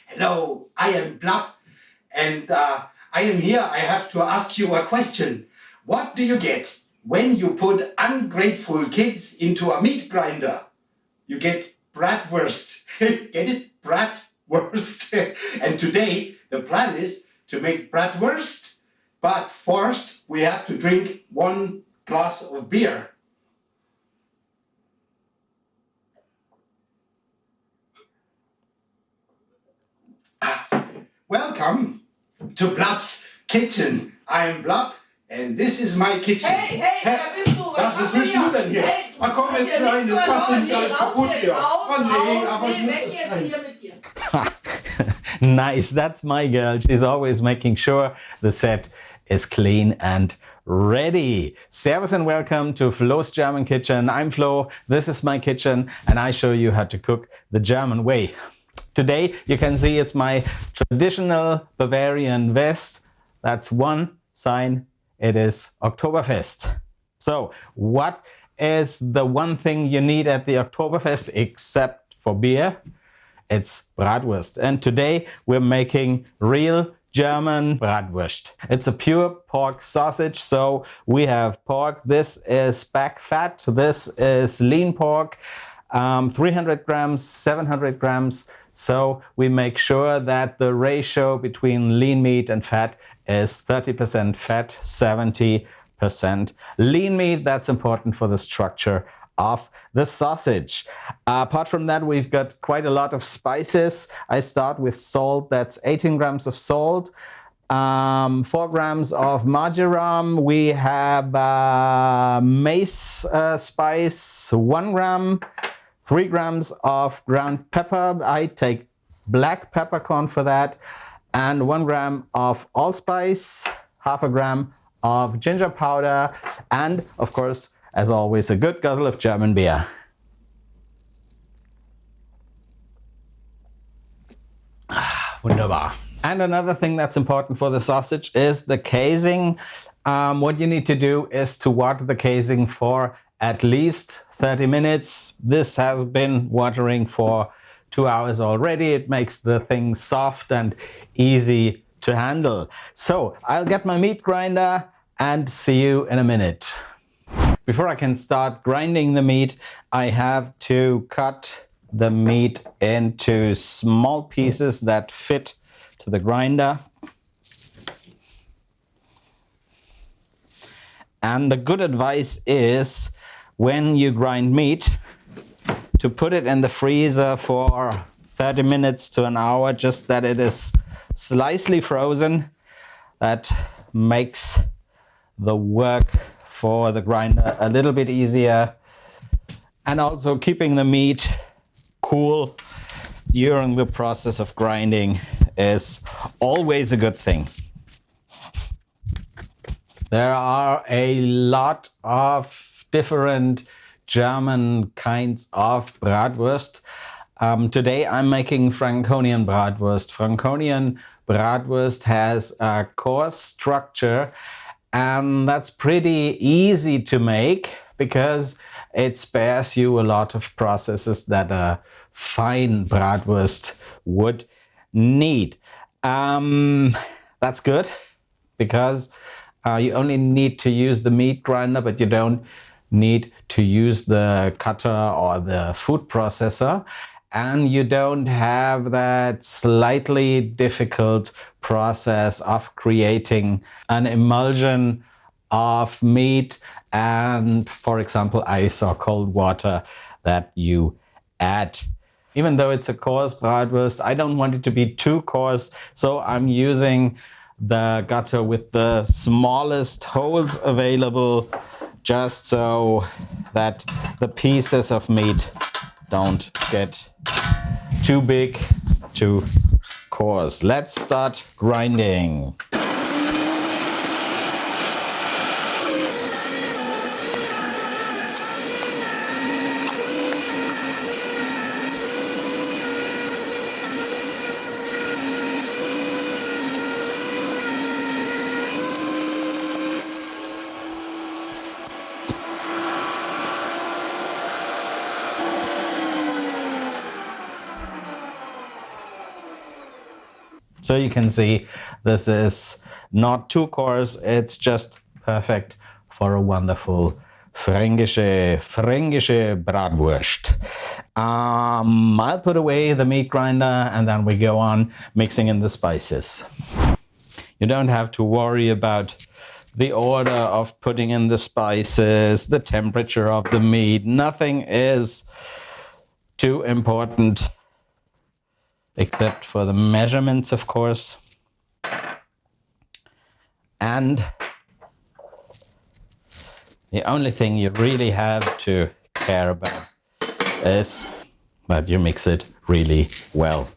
Hello, I am Blab, and I am here. I have to ask you a question. What do you get when you put ungrateful kids into a meat grinder? You get bratwurst. Get it? Bratwurst. And today the plan is to make bratwurst, but first we have to drink 1 glass of beer. Welcome to Blab's kitchen. I am Blab and this is my kitchen. Hey, wer bist du? Was bist du denn hier? Hey, komm jetzt rein, das macht nicht alles kaputt hier. Weg jetzt hier mit dir. Nice, that's my girl. She's always making sure the set is clean and ready. Servus and welcome to Flo's German Kitchen. I'm Flo, this is my kitchen, and I show you how to cook the German way. Today you can see it's my traditional Bavarian vest. That's one sign. It is Oktoberfest. So what is the one thing you need at the Oktoberfest except for beer? It's Bratwurst. And today we're making real German Bratwurst. It's a pure pork sausage. So we have pork. This is back fat. This is lean pork. 300 grams, 700 grams. So we make sure that the ratio between lean meat and fat is 30% fat, 70% lean meat. That's important for the structure of the sausage. Apart from that, we've got quite a lot of spices. I start with salt. That's 18 grams of salt. 4 grams of marjoram. We have mace spice, 1 gram. 3 grams of ground pepper. I take black peppercorn for that. And 1 gram of allspice, half a gram of ginger powder, and of course, as always, a good guzzle of German beer. Wunderbar. And another thing that's important for the sausage is the casing. What you need to do is to water the casing for at least 30 minutes. This has been watering for 2 hours already. It makes the thing soft and easy to handle. So I'll get my meat grinder and see you in a minute. Before I can start grinding the meat, I have to cut the meat into small pieces that fit to the grinder. And the good advice is, when you grind meat, to put it in the freezer for 30 minutes to an hour, just that it is slightly frozen. That makes the work for the grinder a little bit easier. And also keeping the meat cool during the process of grinding is always a good thing. There are a lot of different German kinds of Bratwurst. Today I'm making Franconian Bratwurst. Franconian Bratwurst has a coarse structure, and that's pretty easy to make because it spares you a lot of processes that a fine Bratwurst would need. That's good because you only need to use the meat grinder, but you don't need to use the cutter or the food processor, and you don't have that slightly difficult process of creating an emulsion of meat and, for example, ice or cold water that you add. Even though it's a coarse Bratwurst, I don't want it to be too coarse, so I'm using the gutter with the smallest holes available, just so that the pieces of meat don't get too big, too coarse. Let's start grinding. So you can see this is not too coarse, it's just perfect for a wonderful Fränkische Bratwurst. I'll put away the meat grinder and then we go on mixing in the spices. You don't have to worry about the order of putting in the spices, the temperature of the meat. Nothing is too important except for the measurements, of course. And the only thing you really have to care about is that you mix it really well.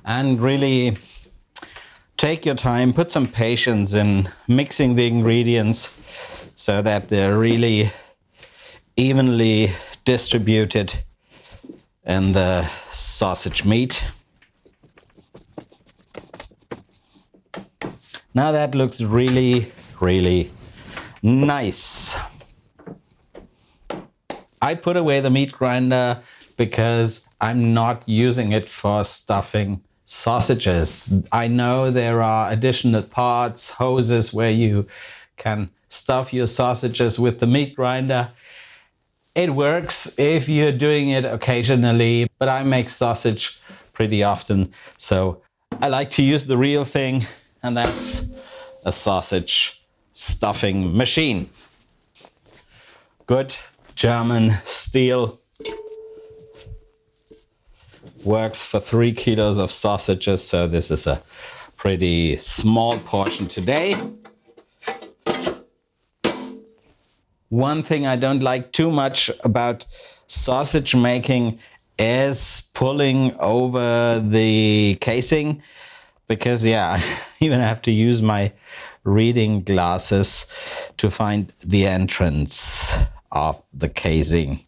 And really take your time, put some patience in mixing the ingredients so that they're really evenly distributed in the sausage meat. Now that looks really, really nice. I put away the meat grinder because I'm not using it for stuffing sausages. I know there are additional parts, hoses where you can stuff your sausages with the meat grinder. It works if you're doing it occasionally, but I make sausage pretty often, so I like to use the real thing, and that's a sausage stuffing machine. Good German steel. Works for 3 kilos of sausages, so this is a pretty small portion today. One thing I don't like too much about sausage making is pulling over the casing, because yeah, I even have to use my reading glasses to find the entrance of the casing.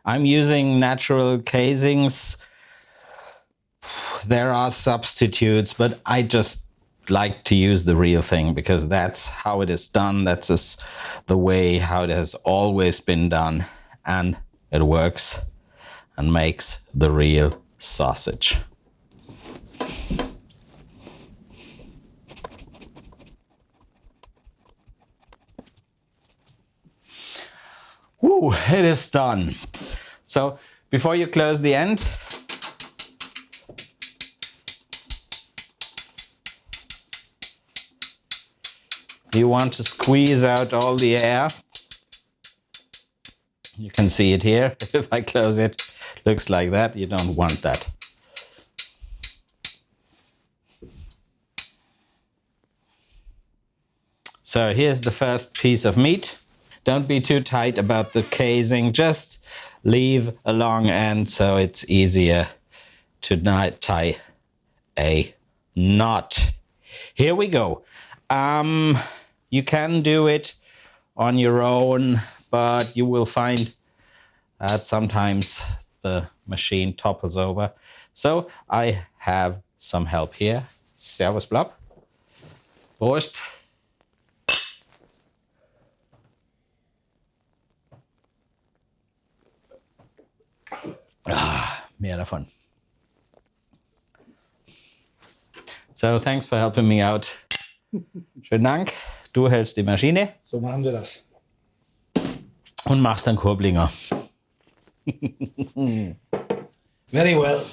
I'm using natural casings. There are substitutes, but I just like to use the real thing because that's how it is done. That's just the way how it has always been done. And it works and makes the real sausage. Woo, it is done. So before you close the end, you want to squeeze out all the air. You can see it here. If I close it, looks like that. You don't want that. So here's the first piece of meat. Don't be too tight about the casing. Just leave a long end so it's easier to not tie a knot. Here we go. You can do it on your own, but you will find that sometimes the machine topples over. So I have some help here. Servus, Blab. Prost. Mehr davon. So, thanks for helping me out. Schönen Dank. Du hältst die Maschine. So machen wir das. Und machst dann Kurblinger. Very well.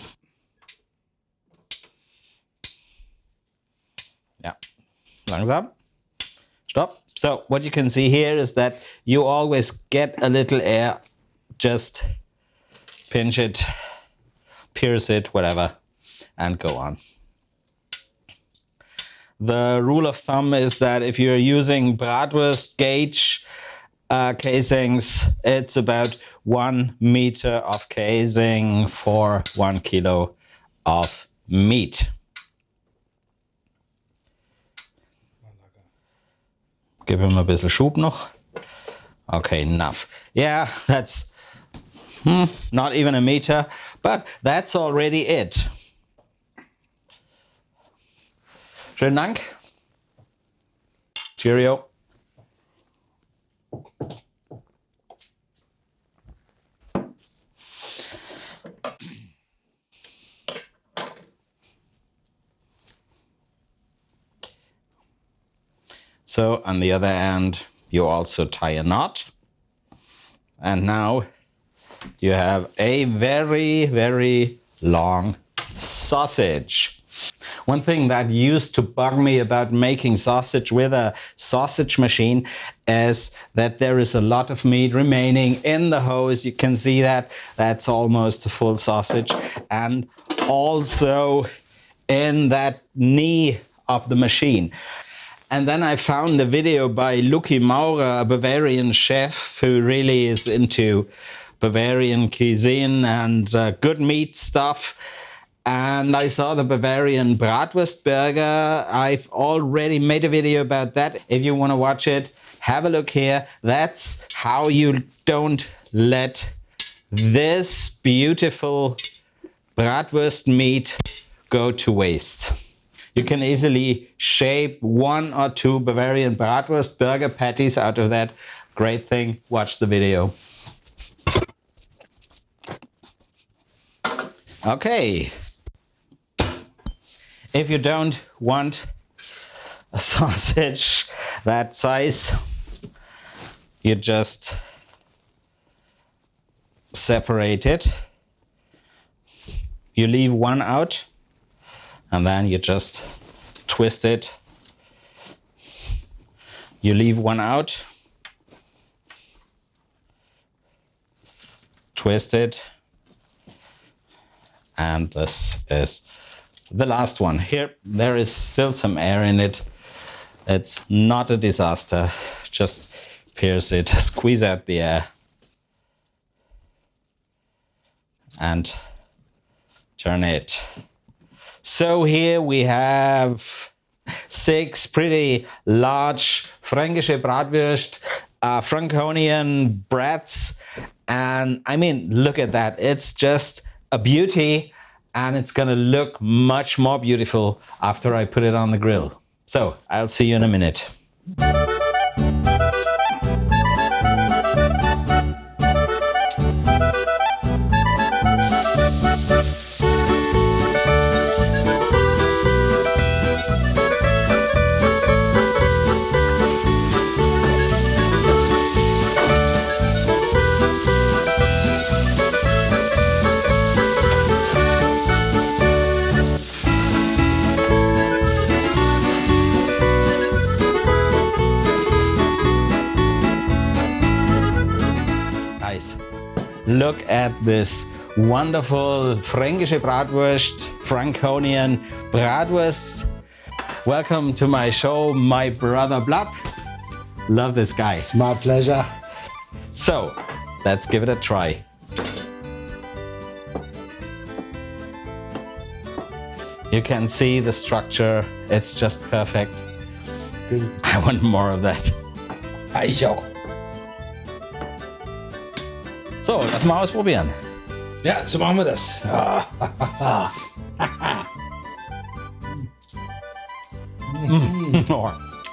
Ja, langsam. Stop. So, what you can see here is that you always get a little air. Just pinch it, pierce it, whatever, and go on. The rule of thumb is that if you're using Bratwurst gauge casings, it's about 1 meter of casing for 1 kilo of meat. Give him a bisschen Schub noch. Okay, enough. Yeah, that's not even a meter, but that's already it. Schönen Dank. Cheerio. So on the other end, you also tie a knot. And now you have a very, very long sausage. One thing that used to bug me about making sausage with a sausage machine is that there is a lot of meat remaining in the hose. You can see that. That's almost a full sausage. And also in that knee of the machine. And then I found a video by Lucky Maurer, a Bavarian chef who really is into Bavarian cuisine and good meat stuff. And I saw the Bavarian Bratwurst burger. I've already made a video about that. If you want to watch it, have a look here. That's how you don't let this beautiful Bratwurst meat go to waste. You can easily shape 1 or 2 Bavarian Bratwurst burger patties out of that. Great thing. Watch the video. Okay. If you don't want a sausage that size, you just separate it. You leave one out. And then you just twist it. You leave one out. Twist it. And this is the last one. Here, there is still some air in it. It's not a disaster. Just pierce it, squeeze out the air. And turn it. So here we have 6 pretty large Fränkische Bratwurst, Franconian brats. And I mean, look at that. It's just a beauty, and it's gonna look much more beautiful after I put it on the grill. So I'll see you in a minute. Look at this wonderful Fränkische Bratwurst, Franconian Bratwurst. Welcome to my show, my brother Blab. Love this guy. My pleasure. So, let's give it a try. You can see the structure. It's just perfect. Good. I want more of that. Ich auch. So, lass mal ausprobieren. Ja, so machen wir das. Oh,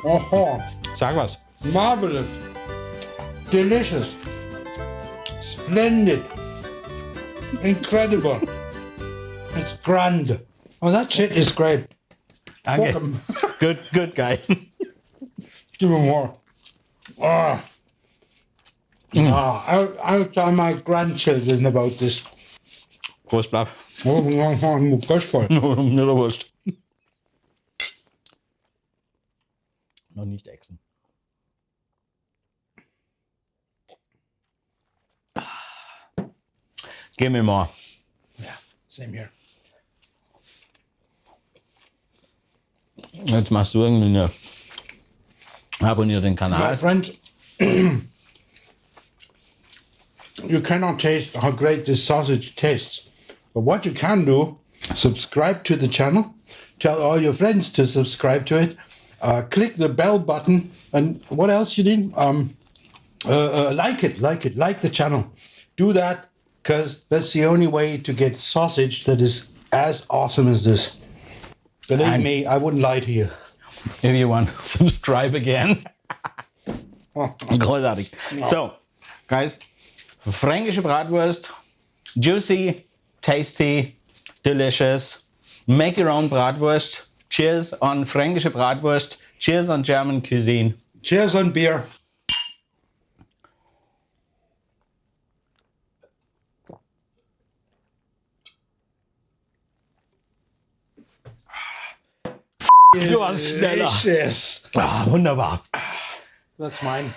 Oh, sag was. marvelous. Delicious. Splendid. Incredible. It's grand. Oh, that shit is great. Danke. Welcome. Good guy. Give me more. Oh. I'll tell my grandchildren about this. Prost, Blab. Oh, köstvoll. Nur Wurst. Noch nicht exen. Give me more. Yeah, same here. Jetzt machst du irgendwie eine. Abonnier den My Kanal. friends, you cannot taste how great this sausage tastes. But what you can do, subscribe to the channel, tell all your friends to subscribe to it, click the bell button, and what else you need? Like the channel. Do that, because that's the only way to get sausage that is as awesome as this. Believe me, I wouldn't lie to you. If you want, subscribe again. Großartig. So, guys, fränkische Bratwurst, juicy, tasty, delicious. Make your own Bratwurst. Cheers on fränkische Bratwurst. Cheers on German cuisine. Cheers on beer. Du warst schneller. Delicious. Ah, wunderbar. That's mine.